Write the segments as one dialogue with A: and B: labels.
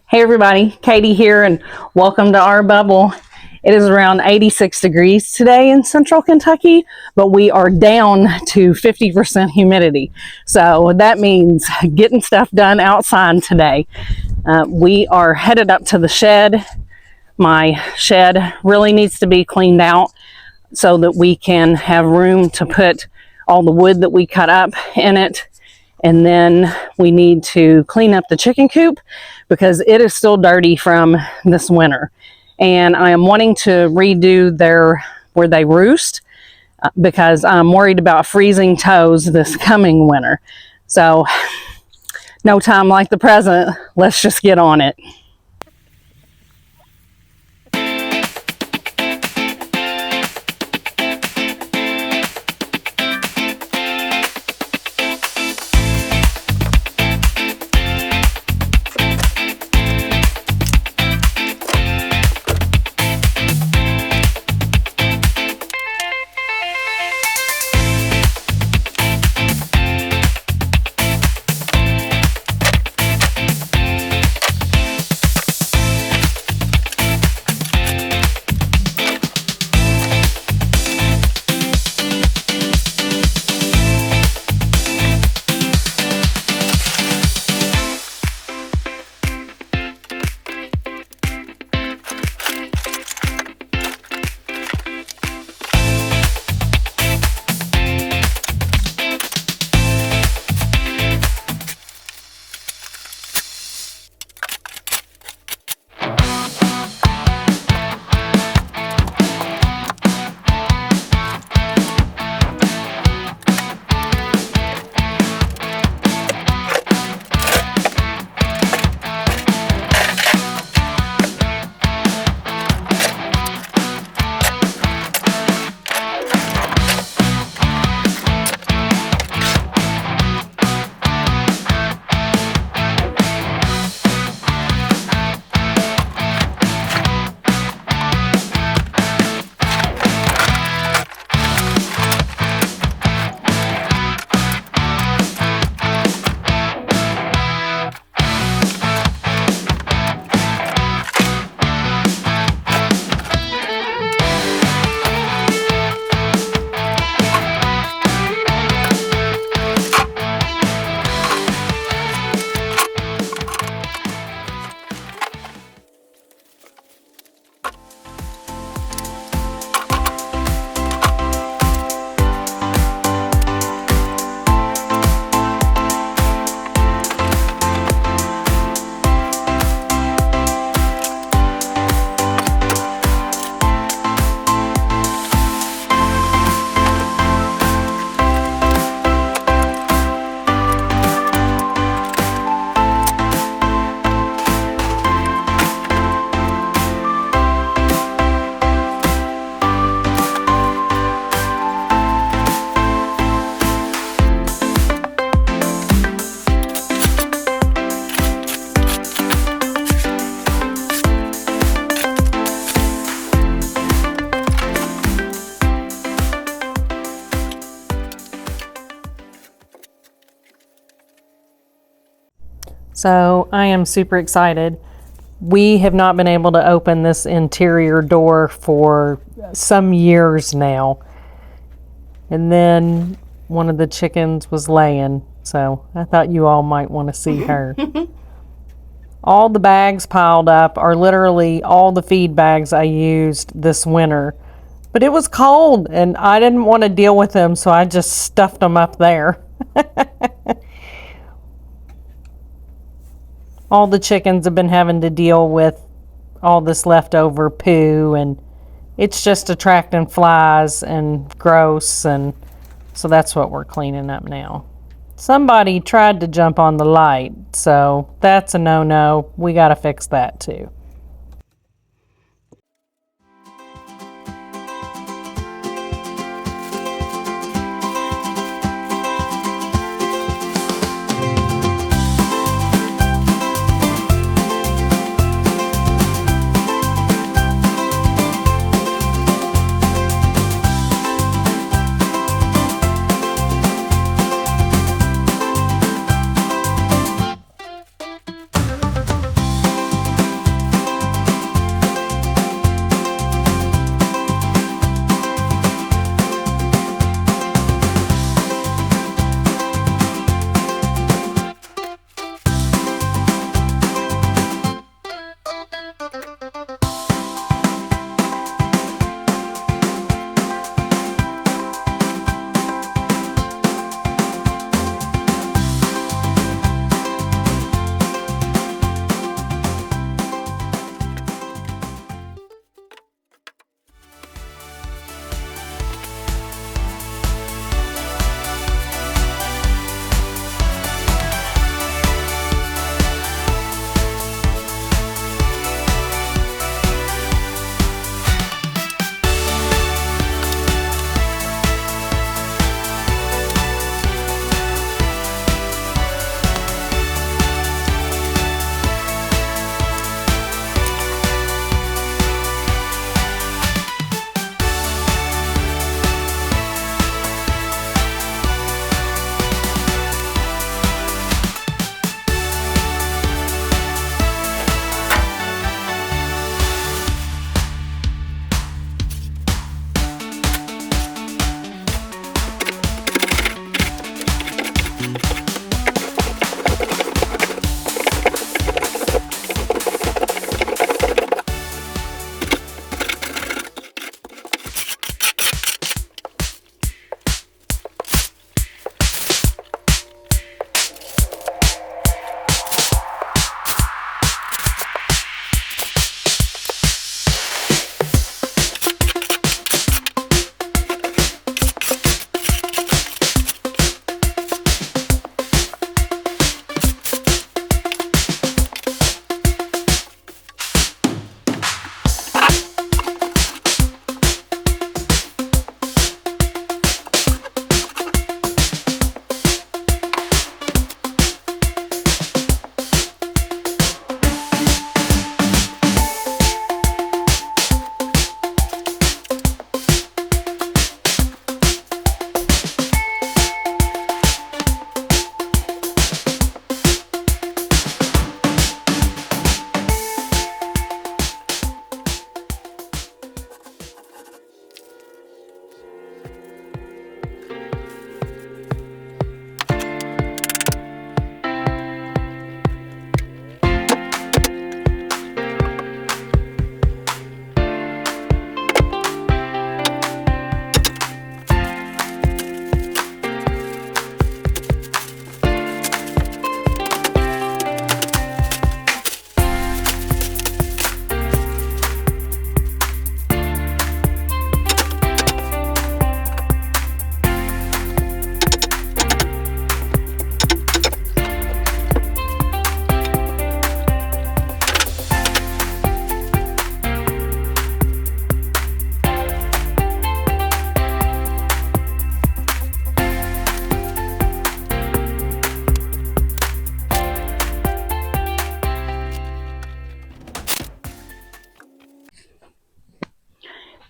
A: Hey everybody, Katie here and welcome to our bubble. It is around 86 degrees today in central Kentucky, but we are down to 50% humidity. So that means getting stuff done outside today. We are headed up to the shed. My shed really needs to be cleaned out so that we can have room to put all the wood that we cut up in it. And then we need to clean up the chicken coop because it is still dirty from this winter. And I am wanting to redo where they roost because I'm worried about freezing toes this coming winter. So no time like the present. Let's just get on it. So I am super excited. We have not been able to open this interior door for some years now. And then one of the chickens was laying, so I thought you all might want to see her. All the bags piled up are literally all the feed bags I used this winter. But it was cold and I didn't want to deal with them, so I just stuffed them up there. All the chickens have been having to deal with all this leftover poo, and it's just attracting flies and gross, and so that's what we're cleaning up now. Somebody tried to jump on the light, so that's a no-no. We got to fix that too.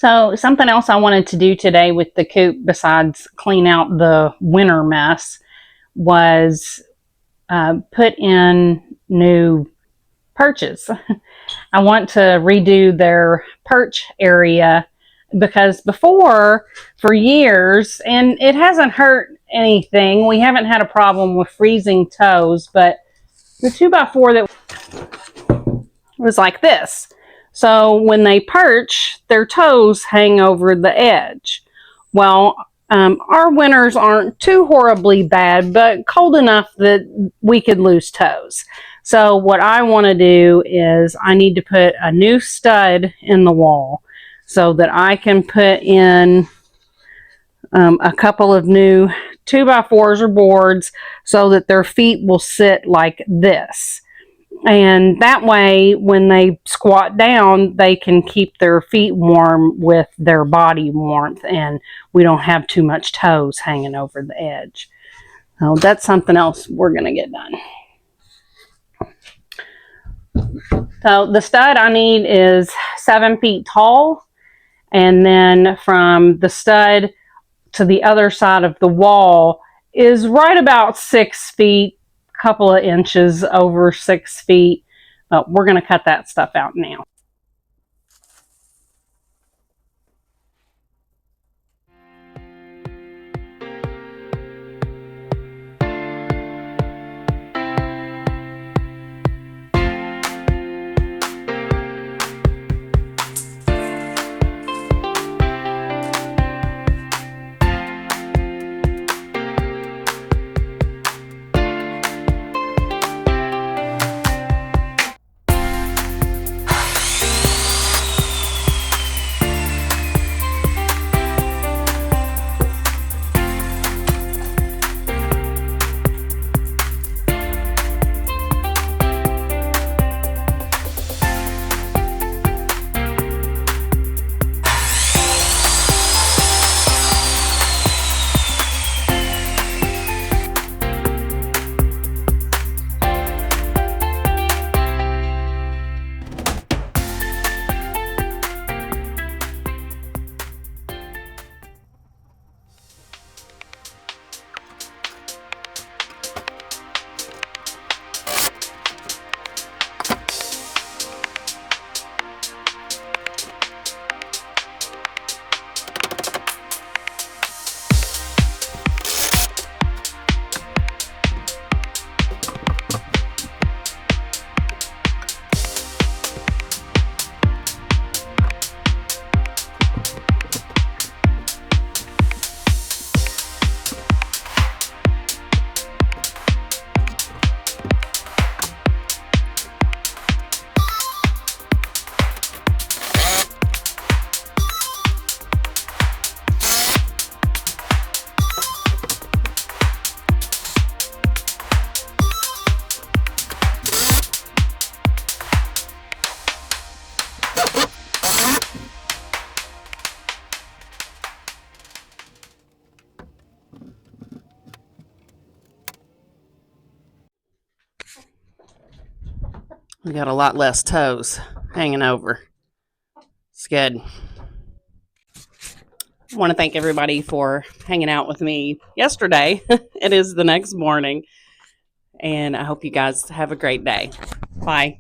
A: So something else I wanted to do today with the coop, besides clean out the winter mess, was put in new perches. I want to redo their perch area because before, for years, and it hasn't hurt anything, we haven't had a problem with freezing toes, but the 2x4 that was like this. So when they perch, their toes hang over the edge. Well, our winters aren't too horribly bad, but cold enough that we could lose toes. So what I want to do is I need to put a new stud in the wall so that I can put in a couple of new 2x4s or boards so that their feet will sit like this. And that way, when they squat down, they can keep their feet warm with their body warmth, and we don't have too much toes hanging over the edge. So that's something else we're going to get done. So the stud I need is 7 feet tall, and then from the stud to the other side of the wall is right about 6 feet, couple of inches over 6 feet. But we're going to cut that stuff out now. We got a lot less toes hanging over. It's good. I want to thank everybody for hanging out with me yesterday. It is the next morning, and I hope you guys have a great day. Bye.